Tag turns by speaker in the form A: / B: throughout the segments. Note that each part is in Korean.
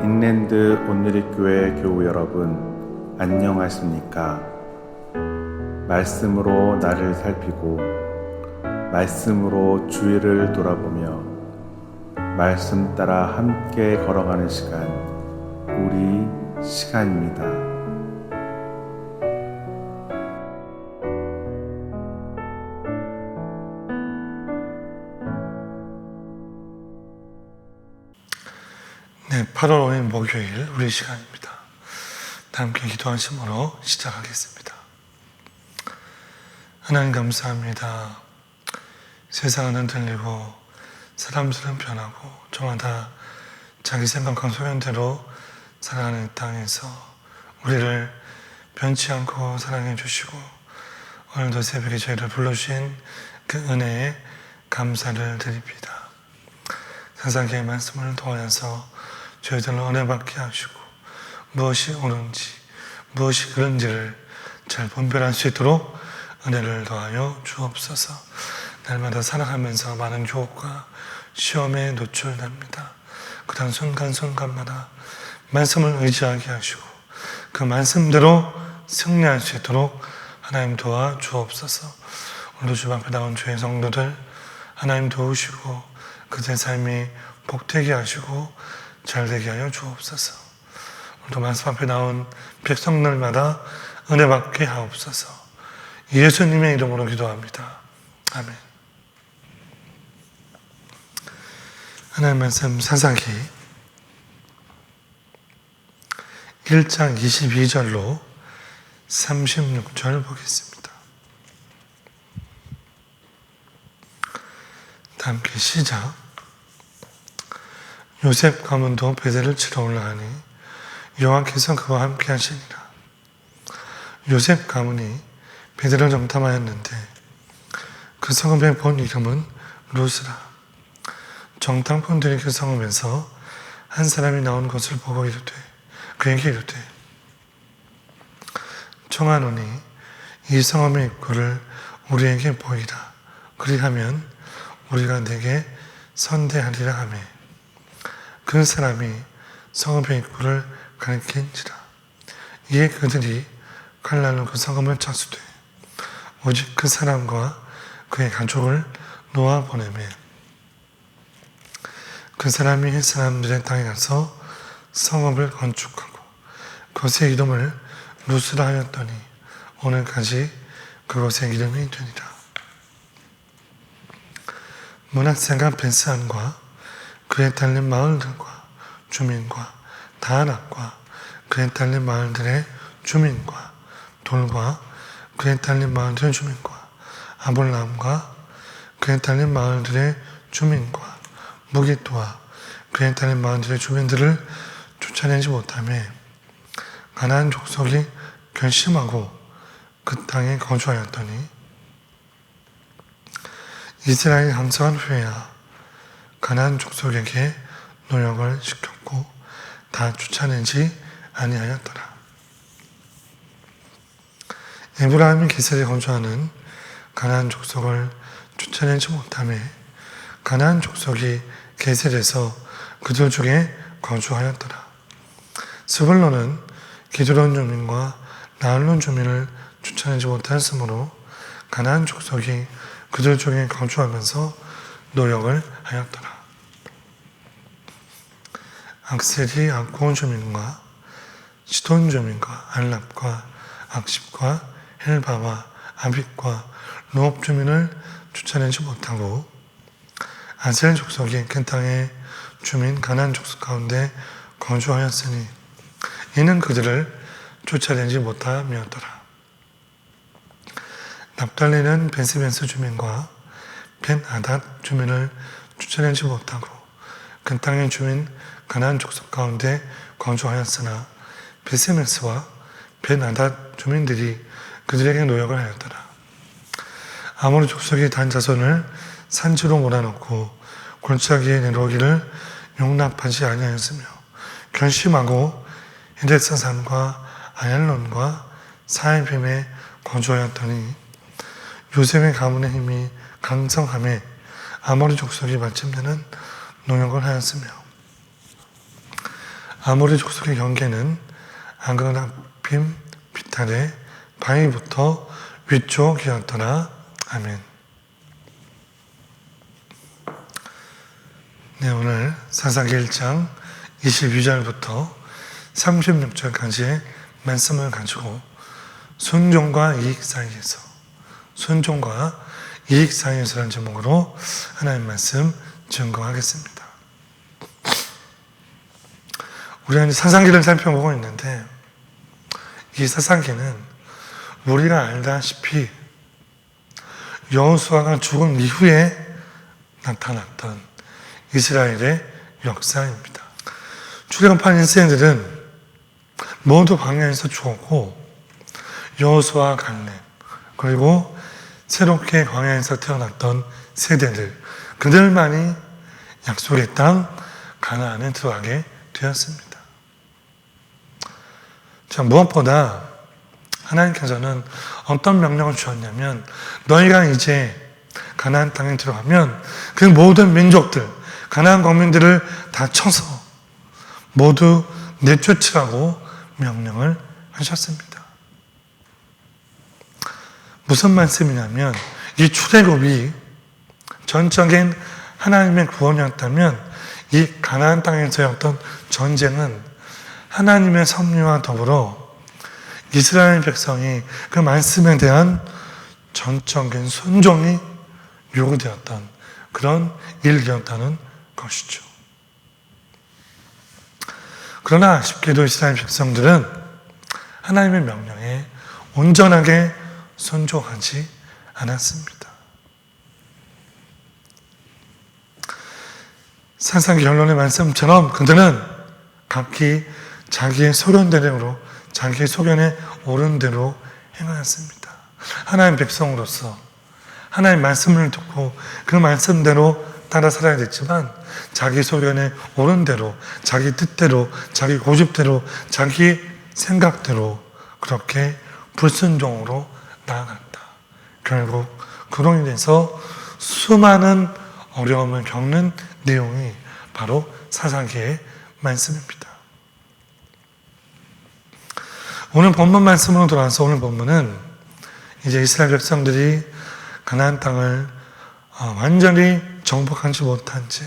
A: 빅랜드 온누리교회 교우 여러분, 안녕하십니까? 말씀으로 나를 살피고 말씀으로 주위를 돌아보며 말씀 따라 함께 걸어가는 시간, 우리 시간입니다.
B: 네, 8월 5일 목요일 우리 시간입니다. 함께 기도하심으로 시작하겠습니다. 하나님 감사합니다. 세상은 흔들리고 사람들은 변하고 저마다 자기 생각과 소견대로 살아가는 이 땅에서 우리를 변치 않고 사랑해 주시고 오늘도 새벽에 저희를 불러주신 그 은혜에 감사를 드립니다. 세상의 말씀을 통하여서 저희들을 은혜 받게 하시고 무엇이 옳은지 무엇이 그른지를 잘 분별할 수 있도록 은혜를 더하여 주옵소서. 날마다 살아가면서 많은 유혹과 시험에 노출됩니다. 그런 순간순간마다 말씀을 의지하게 하시고 그 말씀대로 승리할 수 있도록 하나님 도와 주옵소서. 오늘도 주 앞에 나온 주의 성도들 하나님 도우시고 그들의 삶이 복되게 하시고 잘되게 하여 주옵소서. 오늘도 말씀 앞에 나온 백성들마다 은혜 받게 하옵소서. 예수님의 이름으로 기도합니다. 아멘. 하나님 말씀 사사기 1장 22절로 36절 보겠습니다. 다 함께 시작. 요셉 가문도 베델을 치러 올라가니 여호와께서 그와 함께 하시니라. 요셉 가문이 베델을 정탐하였는데 그 성읍의 본 이름은 루스라. 정탐꾼들이 그 성읍에서 한 사람이 나온 것을 보고 이르되 그에게 이르되 청하노니 이 성읍의 입구를 우리에게 보이라. 그리하면 우리가 내게 선대하리라 하며 그 사람이 성읍의 입구를 가리킨지라. 이에 그들이 칼날로 그 성읍을 착수되 오직 그 사람과 그의 가족을 놓아 보내매 그 사람이 햇 사람들의 땅에 가서 성읍을 건축하고 그곳의 이름을 루스라 하였더니 오늘까지 그곳의 이름이 되니라. 므낫세가 베스안과 그에 딸린 마을들과 주민과 다하락과 그에 딸린 마을들의 주민과 돌과 그에 딸린 마을들의 주민과 아볼람과 그에 딸린 마을들의 주민과 무기토와 그에 딸린 마을들의 주민들을 쫓아내지 못하며 가나안 족속이 결심하고 그 땅에 거주하였더니 이스라엘 함성한 후에야 가나안 족속에게 노역을 시켰고 다 쫓아내지 아니하였더라. 에브라임이 게셀에 거주하는 가나안 족속을 쫓아내지 못하며 가나안 족속이 게셀에서 그들 중에 거주하였더라. 스불론은 기드론 주민과 나알론 주민을 쫓아내지 못하였으므로 가나안 족속이 그들 중에 거주하면서 노역을 하였더라. 악셀이 악고온 주민과 시돈 주민과 알랍과 악십과 헬바와 아빅과 루옵 주민을 쫓아내지 못하고 아셀 족속이 그 땅의 주민 가나안 족속 가운데 거주하였으니 이는 그들을 쫓아내지 못함이었더라. 납달리는 베스베스 주민과 벤아닷 주민을 쫓아내지 못하고 그 땅의 주민 가나안 족속 가운데 거주하였으나 베스메스와 벤아닷 주민들이 그들에게 노역을 하였더라. 아모리 족속이 단 자손을 산지로 몰아넣고 골짜기에 내려오기를 용납하지 아니하였으며 결심하고 히데사산과 아얄론과 사해빔에 거주하였더니 요셉의 가문의 힘이 강성함에 아모리 족속이 마침내는 농역을 하였으며 아모리 족속의 경계는 안그라빔 비탈의 바위부터 위쪽이었더라. 아멘. 네, 오늘 사사기 1장 22절부터 36절까지의 말씀을 가지고 순종과 이익 사이에서라는 제목으로 하나님 말씀 증거하겠습니다. 우리가 사사기를 살펴보고 있는데, 이 사사기는 우리가 알다시피 여호수아가 죽은 이후에 나타났던 이스라엘의 역사입니다. 출애굽한 인생들은 모두 광야에서 죽었고, 여호수아, 갈렙, 그리고 새롭게 광야에서 태어났던 세대들, 그들만이 약속의 땅 가나안에 들어가게 되었습니다. 자, 무엇보다 하나님께서는 어떤 명령을 주셨냐면, 너희가 이제 가나안 땅에 들어가면 그 모든 민족들, 가나안 국민들을 다 쳐서 모두 내쫓으라고 명령을 하셨습니다. 무슨 말씀이냐면, 이 출애굽이 전적인 하나님의 구원이었다면, 이 가나안 땅에서의 어떤 전쟁은 하나님의 섭리와 더불어 이스라엘 백성이 그 말씀에 대한 전적인 순종이 요구되었던 그런 일이었다는 것이죠. 그러나 아쉽게도 이스라엘 백성들은 하나님의 명령에 온전하게 순종하지 않았습니다. 사사기 결론의 말씀처럼 그들은 각기 자기의 소견대로, 자기의 소견에 옳은 대로 행하였습니다. 하나님 백성으로서 하나님 말씀을 듣고 그 말씀대로 따라 살아야 됐지만, 자기 소견에 옳은 대로, 자기 뜻대로, 자기 고집대로, 자기 생각대로 그렇게 불순종으로 나아갔다. 결국 그로 인해서 수많은 어려움을 겪는 내용이 바로 사사기의 말씀입니다. 오늘 본문 말씀으로 돌아와서, 오늘 본문은 이제 이스라엘 백성들이 가나안 땅을 완전히 정복하지 못한 채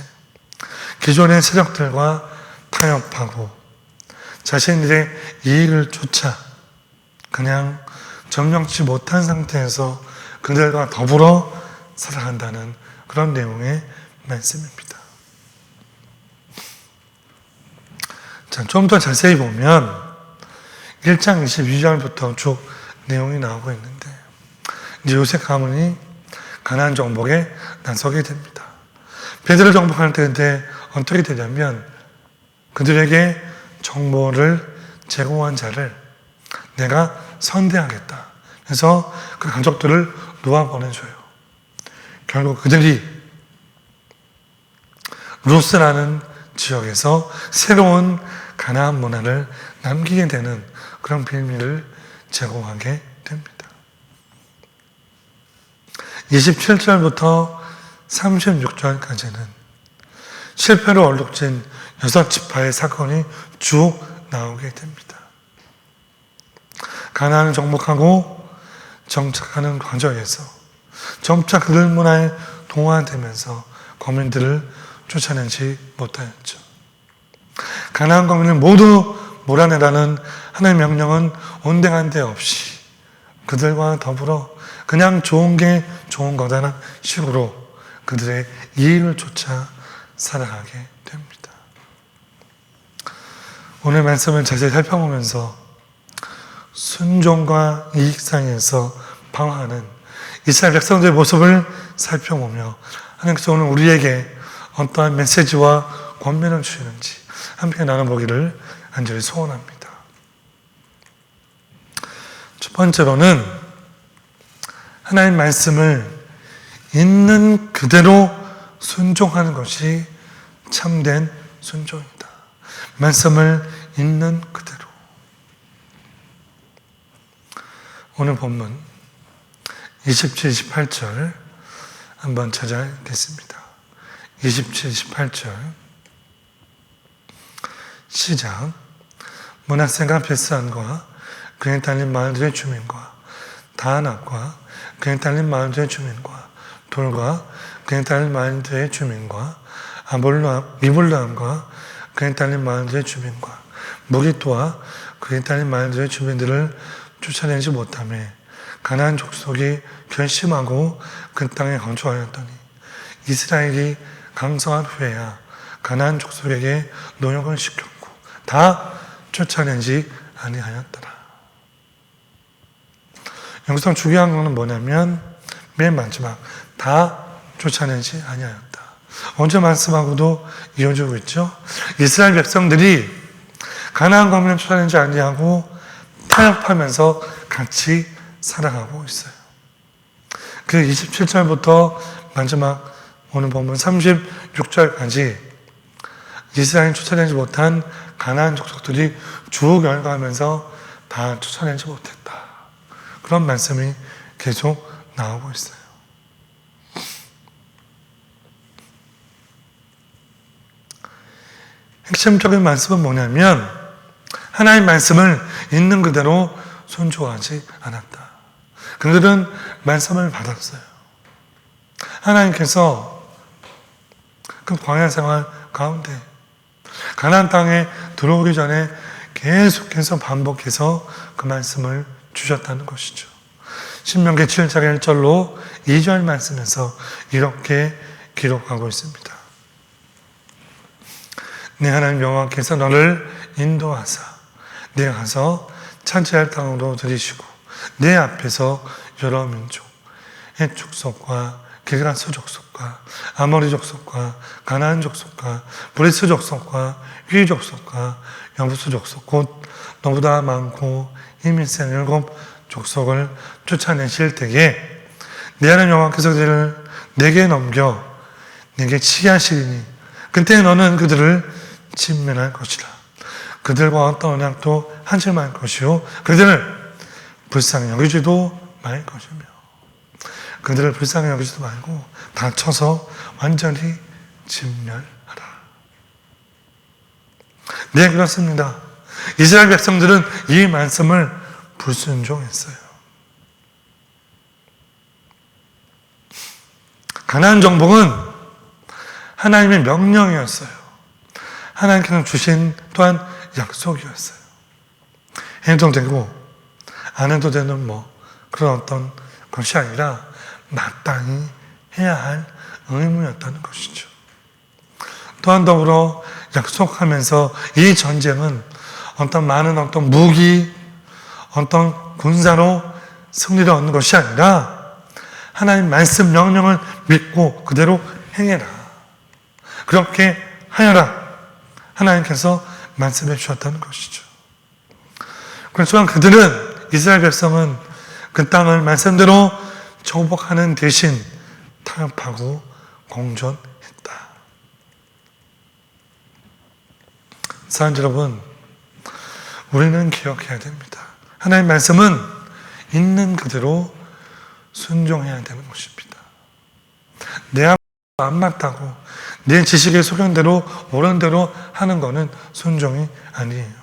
B: 기존의 세력들과 타협하고 자신들의 이익을 쫓아 그냥 점령치 못한 상태에서 그들과 더불어 살아간다는 그런 내용의 말씀입니다. 자, 좀 더 자세히 보면 1장 22절부터 쭉 내용이 나오고 있는데, 이제 요셉 가문이 가나안 정복에 나서게 됩니다. 베드를 정복할 때 어떻게 되냐면, 그들에게 정보를 제공한 자를 내가 선대하겠다. 그래서 그 가족들을 놓아보내줘요. 결국 그들이 루스라는 지역에서 새로운 가나안 문화를 남기게 되는 그런 비밀을 제공하게 됩니다. 27절부터 36절까지는 실패로 얼룩진 6지파의 사건이 쭉 나오게 됩니다. 가나안을 정복하고 정착하는 과정에서 점차 그들 문화에 동화되면서 거민들을 쫓아내지 못하였죠. 가나안 거민을 모두 몰아내라는 하나님의 명령은 온데간데 없이 그들과 더불어 그냥 좋은 게 좋은 거다라는 식으로 그들의 이익을 쫓아 살아가게 됩니다. 오늘 말씀을 자세히 살펴보면서 순종과 이익 사이에서 방황하는 이스라엘 백성들의 모습을 살펴보며 하나님께서 오늘 우리에게 어떠한 메시지와 권면을 주시는지 함께 나눠보기를 간절히 소원합니다. 첫 번째로는 하나님 말씀을 있는 그대로 순종하는 것이 참된 순종이다. 말씀을 있는 그대로. 오늘 본문 27, 28절 한번 찾아뵙겠습니다. 27, 28절 시작. 문하세가 베스안과 그에 딸린 마을들의 주민과 다낙과 그에 딸린 마을들의 주민과 돌과 그에 딸린 마을들의 주민과 미불람과 그에 딸린 마을들의 주민과 무기토와 그에 딸린 마을들의 주민들을 쫓아내지 못하며 가나안 족속이 결심하고 그 땅에 거주하였더니 이스라엘이 강성한 후에야 가나안 족속에게 노역을 시켰고 다 쫓아내지 아니하였더라. 여기서 중요한 것은 뭐냐면 맨 마지막 다 쫓아내지 아니하였다. 언제 말씀하고도 이어지고 있죠. 이스라엘 백성들이 가나안 광민을 쫓아내지 아니하고 타협하면서 같이 살아가고 있어요. 그 27절부터 마지막 오늘 보면 36절까지 이스라엘이 쫓아내지 못한 가나안 족속들이 쭉 열거하면서 다 쫓아내지 못했다. 그런 말씀이 계속 나오고 있어요. 핵심적인 말씀은 뭐냐면 하나님의 말씀을 있는 그대로 순종하지 않았다. 그들은 말씀을 받았어요. 하나님께서 그 광야 생활 가운데 가나안 땅에 들어오기 전에 계속해서 반복해서 그 말씀을 주셨다는 것이죠. 신명기 7장 1절로 2절 말씀에서 이렇게 기록하고 있습니다. 내 하나님 여호와께서 너를 인도하사 네가 가서 차지할 땅으로 들이시고 내 앞에서 여러 민족, 헷 족속과 길가스 족속과 아모리 족속과 가나안 족속과 브리스 족속과 휘 족속과 여부스 족속 곧 너보다 많고 힘이 센 7 족속을 쫓아내실 때에 내 하나님 여호와께서 그들을 내게 넘겨 내게 치하시리니 그때 너는 그들을 진멸할 것이라. 그들과 어떤 언약도 하지 말 것이요 그들을 불쌍히 여기지도 말 것이며 그들을 불쌍히 여기지도 말고 다 쳐서 완전히 진멸하라. 네, 그렇습니다. 이스라엘 백성들은 이 말씀을 불순종했어요. 가나안 정복은 하나님의 명령이었어요. 하나님께서 주신 또한 약속이었어요. 해도 되고 안 해도 되는 그런 어떤 것이 아니라 마땅히 해야 할 의무였다는 것이죠. 또한 더불어 약속하면서 이 전쟁은 많은 무기, 군사로 승리를 얻는 것이 아니라 하나님 말씀 명령을 믿고 그대로 행해라. 그렇게 하여라. 하나님께서 말씀해 주셨다는 것이죠. 그렇지만 그들은 이스라엘 백성은 그 땅을 말씀대로 정복하는 대신 타협하고 공존했다. 사랑하는 여러분, 우리는 기억해야 됩니다. 하나님의 말씀은 있는 그대로 순종해야 되는 것입니다. 내 앞에 안 맞다고 내 지식의 소견대로 옳은 대로 하는 것은 순종이 아니에요.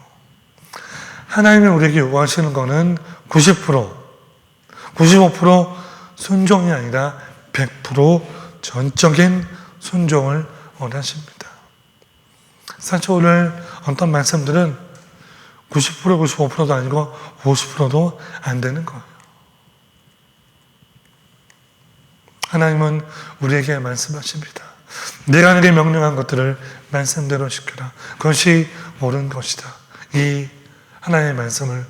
B: 하나님이 우리에게 요구하시는 것은 90%, 95% 순종이 아니라 100% 전적인 순종을 원하십니다. 사실 오늘 어떤 말씀들은 90%, 95%도 아니고 50%도 안 되는 거예요. 하나님은 우리에게 말씀하십니다. 내가 내게 명령한 것들을 말씀대로 지켜라. 그것이 옳은 것이다. 이 하나님의 말씀을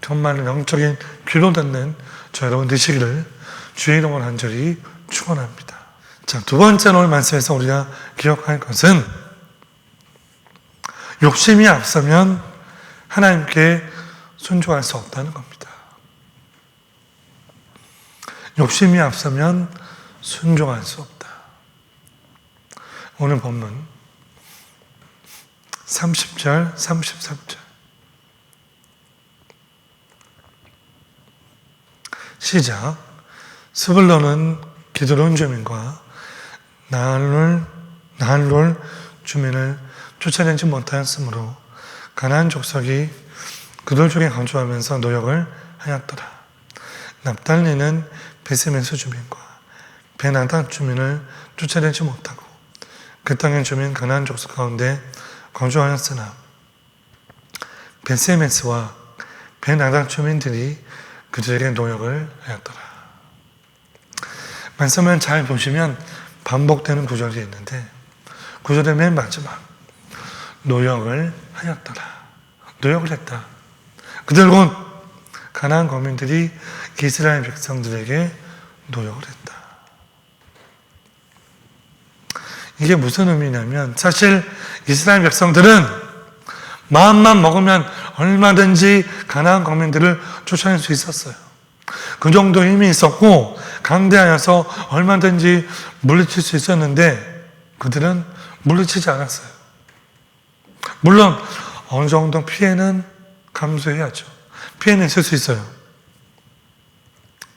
B: 정말 영적인 귀로 듣는 저 여러분 되시기를 주의 이름으로 간절히 축원합니다. 자, 두 번째 오늘 말씀에서 우리가 기억할 것은 욕심이 앞서면 하나님께 순종할 수 없다는 겁니다. 욕심이 앞서면 순종할 수 없다. 오늘 본문 30절, 33절 시작. 스불론은 기드론 주민과 나할롤 주민을 쫓아내지 못하였으므로 가나안 족속이 그들 중에 거주하면서 노역을 하였더라. 납달리는 베세메스 주민과 베나단 주민을 쫓아내지 못하고 그 땅의 주민 가나안 족속 가운데 거주하였으나 베세메스와 베나단 주민들이 그들에게 노역을 하였더라. 말씀을 잘 보시면 반복되는 구절이 있는데 구절의 맨 마지막 노역을 하였더라. 노역을 했다. 그들 곧 가나안 거민들이 이스라엘 백성들에게 노역을 했다. 이게 무슨 의미냐면 사실 이스라엘 백성들은 마음만 먹으면 얼마든지 가나안 거민들을 쫓아낼 수 있었어요. 그 정도 힘이 있었고 강대하여서 얼마든지 물리칠 수 있었는데 그들은 물리치지 않았어요. 물론 어느 정도 피해는 감수해야죠. 피해는 있을 수 있어요.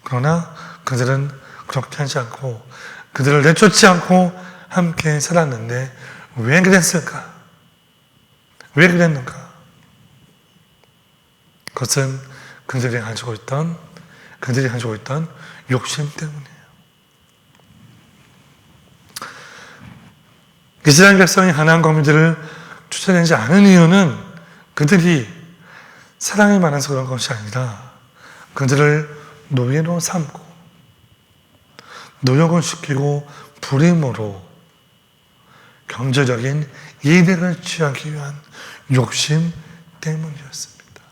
B: 그러나 그들은 그렇게 하지 않고 그들을 내쫓지 않고 함께 살았는데 왜 그랬을까? 왜 그랬는가? 그것은 그들이 가지고 있던 욕심 때문이에요. 이스라엘 백성이 가나안 거민들을 쫓아내지 않은 이유는 그들이 사랑이 많아서 그런 것이 아니라 그들을 노예로 삼고 노역을 시키고 불임으로 경제적인 이득을 취하기 위한 욕심 때문이었습니다.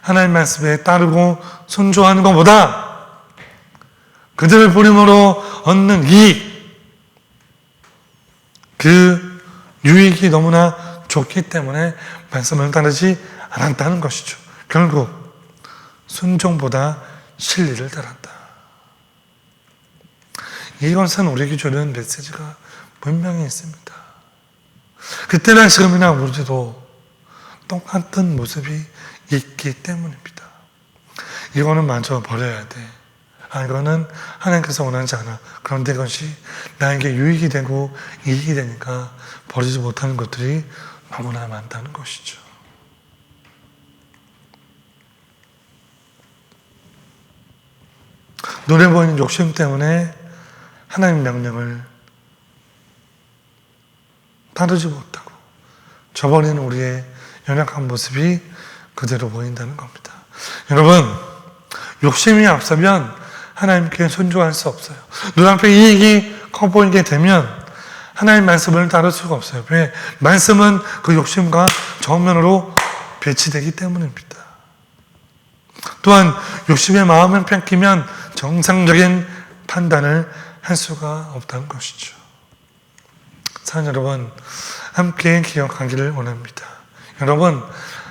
B: 하나님 말씀에 따르고 순종하는 것보다 그들을 불임으로 얻는 그 유익이 너무나 좋기 때문에 말씀을 따르지 않았다는 것이죠. 결국 순종보다 실리를 따랐다. 이것은 우리에게 주는 메시지가 분명히 있습니다. 그때나 지금이나 우리도 똑같은 모습이 있기 때문입니다. 이거는 마저 버려야 돼. 이거는 하나님께서 원하지 않아. 그런데 그것이 나에게 유익이 되고 이익이 되니까 버리지 못하는 것들이 너무나 많다는 것이죠. 눈에 보이는 욕심 때문에 하나님 명령을 따르지 못하고 저버리는 우리의 연약한 모습이 그대로 보인다는 겁니다. 여러분, 욕심이 앞서면 하나님께 순종할 수 없어요. 눈앞에 이익이 커 보이게 되면 하나님 말씀을 따를 수가 없어요. 왜? 말씀은 그 욕심과 정면으로 배치되기 때문입니다. 또한 욕심의 마음을 뺏기면 정상적인 판단을 할 수가 없다는 것이죠. 사랑하는 여러분, 함께 기억하기를 원합니다. 여러분,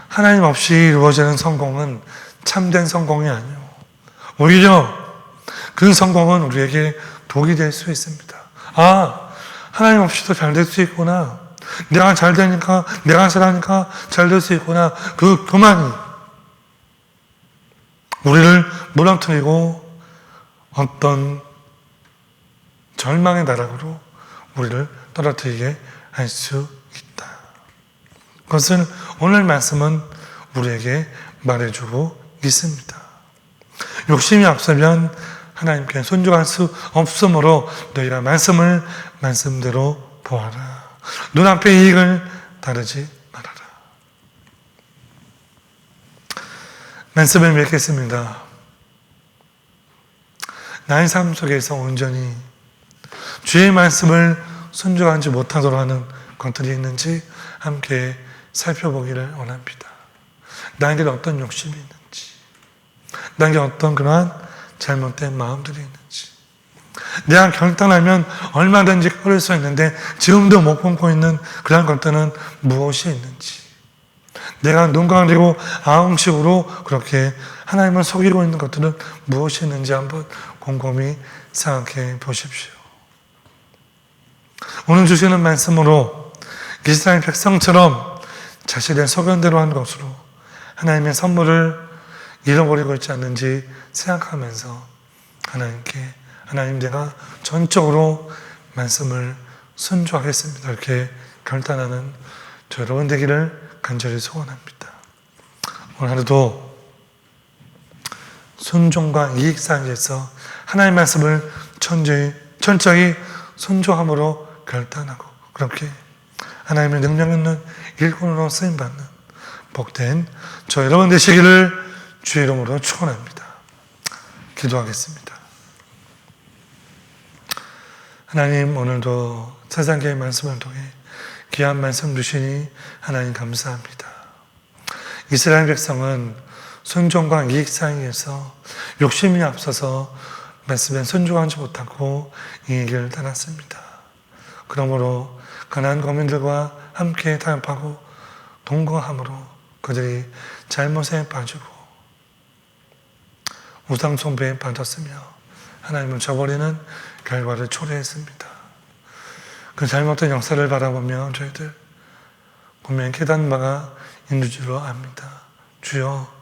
B: 하나님 없이 이루어지는 성공은 참된 성공이 아니에요. 오히려 그 성공은 우리에게 독이 될 수 있습니다. 하나님 없이도 잘 될 수 있구나. 내가 잘 되니까, 내가 잘하니까 잘 될 수 있구나. 그 교만이 우리를 무너뜨리고 어떤 절망의 나락으로 우리를 떨어뜨리게 할 수 있다. 그것을 오늘 말씀은 우리에게 말해주고 있습니다. 욕심이 앞서면 하나님께 순종할 수 없으므로 너희가 말씀을 말씀대로 보아라. 눈앞의 이익을 다르지 말아라. 말씀을 맺겠습니다. 나의 삶 속에서 온전히 주의 말씀을 순종하지 못하도록 하는 것들이 있는지 함께 살펴보기를 원합니다. 나에게 어떤 욕심이 있는지, 나에게 어떤 그러한 잘못된 마음들이 있는지, 내가 결단하면 얼마든지 끊을 수 있는데 지금도 못 끊고 있는 그러한 것들은 무엇이 있는지, 내가 눈 가리고 아웅식으로 그렇게 하나님을 속이고 있는 것들은 무엇이 있는지 한번 곰곰이 생각해 보십시오. 오늘 주시는 말씀으로 이스라엘 백성처럼 자신의 소견대로 한 것으로 하나님의 선물을 잃어버리고 있지 않는지 생각하면서 하나님 내가 전적으로 말씀을 순종하겠습니다. 이렇게 결단하는 저 여러분 되기를 간절히 소원합니다. 오늘 하루도 순종과 이익 사이에서 하나님의 말씀을 철저히 순종함으로 결단하고 그렇게 하나님의 능력 있는 일꾼으로 쓰임받는 복된 저 여러분 되시기를 주의 이름으로 축원합니다. 기도하겠습니다. 하나님, 오늘도 세상계의 말씀을 통해 귀한 말씀 주시니 하나님 감사합니다. 이스라엘 백성은 순종과 이익 사이에서 욕심이 앞서서 말씀에 순종하지 못하고 이익을 따랐습니다. 그러므로 가나안 거민들과 함께 타협하고 동거함으로 그들이 잘못에 빠지고 우상 숭배에 빠졌으며 하나님을 저버리는 결과를 초래했습니다. 그 잘못된 역사를 바라보며 저희들 분명히 깨닫는 바가 있는 줄로 압니다. 주여,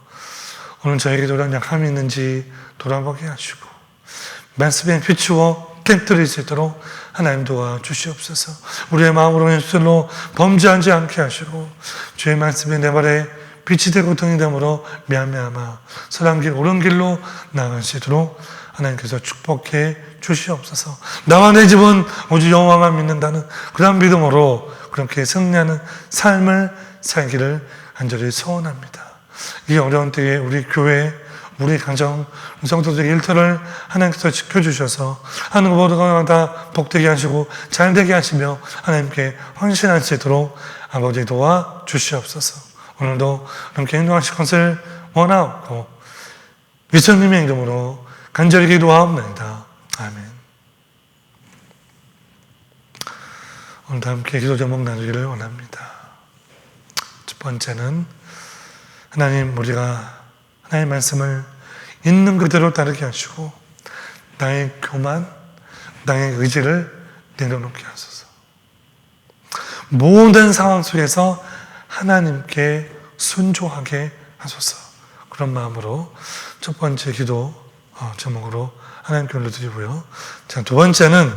B: 오늘 저에게도 이런 약함이 있는지 돌아보게 하시고 말씀에 비추어 깨뜨릴 수 있도록 하나님 도와주시옵소서. 우리의 마음으로 입술로 범죄하지 않게 하시고 주의 말씀이 내 발에 빛이 되고 등이 되므로 미안미암아 선한 길 옳은 길로 나아갈 수 있도록 하나님께서 축복해 주시옵소서. 나와 내 집은 오직 여호와만 믿는다는 그런 믿음으로 그렇게 승리하는 삶을 살기를 간절히 소원합니다. 이 어려운 때에 우리 교회, 우리 가정, 우리 성도들의 일터를 하나님께서 지켜주셔서 하는 것보다 복되게 하시고 잘되게 하시며 하나님께 헌신할 수 있도록 아버지 도와주시옵소서. 오늘도 그렇게 행동하실 것을 원하옵고 예수님의 이름으로 간절히 기도하옵나이다. 아멘. 오늘도 함께 기도 제목 나누기를 원합니다. 첫 번째는 하나님, 우리가 하나님의 말씀을 있는 그대로 따르게 하시고 나의 교만, 나의 의지를 내려놓게 하소서. 모든 상황 속에서 하나님께 순종하게 하소서. 그런 마음으로 첫 번째 기도 제목으로 하나님께 올려드리고요. 자, 두 번째는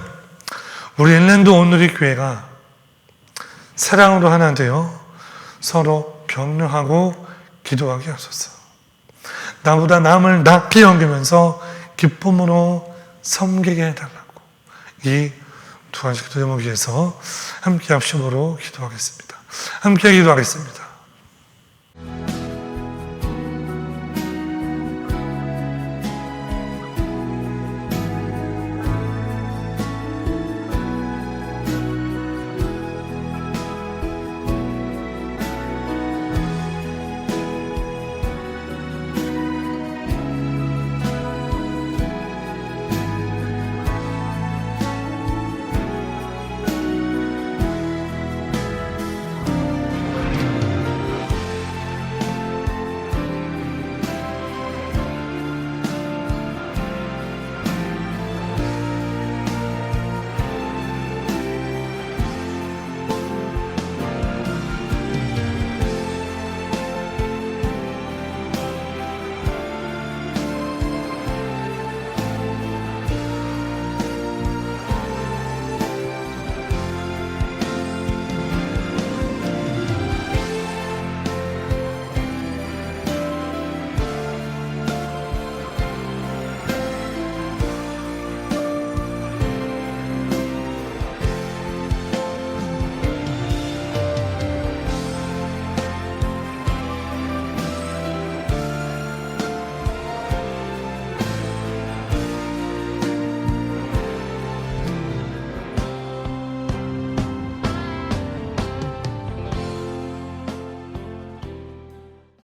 B: 우리 인랜드 온누리 교회가 사랑으로 하나 되어 서로 격려하고 기도하게 하소서. 나보다 남을 낮게 여기면서 기쁨으로 섬기게 해달라고. 이 두 가지 기도 제목 위해서 함께 합심으로 기도하겠습니다. 함께 기도하겠습니다.